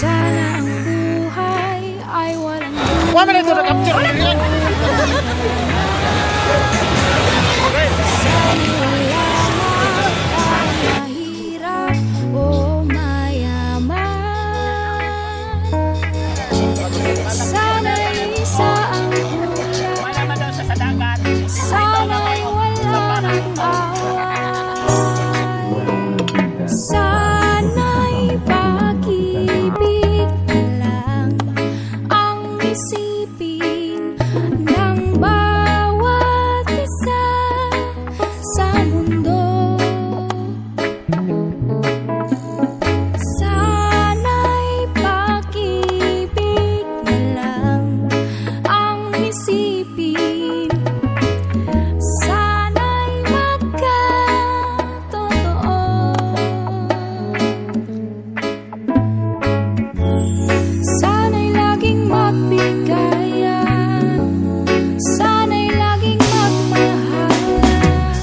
Sana ang buhay ay walang Wala na ito na-capture na yan. mahirap o mayaman. Sana'y isa ang kuya, sana'y wala ng awan. Sana'y pag-ibig na lang ang isipin ng bawat isa sa mundo. Sana'y pag-ibig na lang ang isipin. Sana'y magkatotoo. Sana'y laging magbigayan. Sana'y laging magmahalan.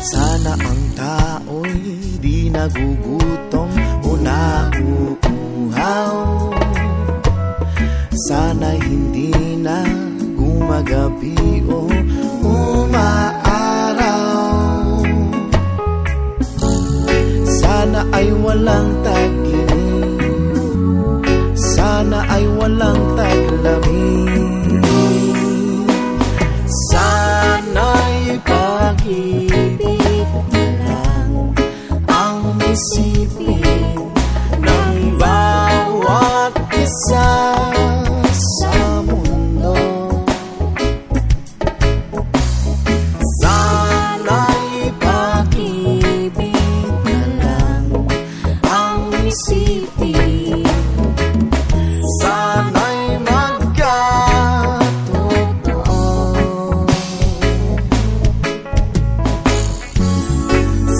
Sana ang tao'y di nagugutom o nauuhaw. Sana hindi na gumagabi o umaaraw. Sana ay walang tag-init, sana ay walang taglamig. Sana'y pag-ibig na lang ang isipin ng bawat isa sa mundo. Sana'y pag-ibig na lang ang isipin. Sana'y magkatotoo.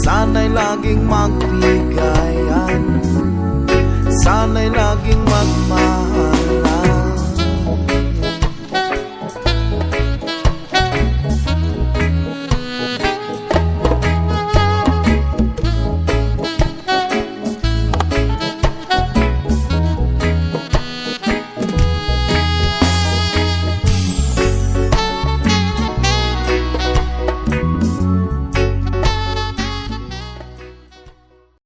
Sana'y laging magbigayan, sana'y laging magmahal.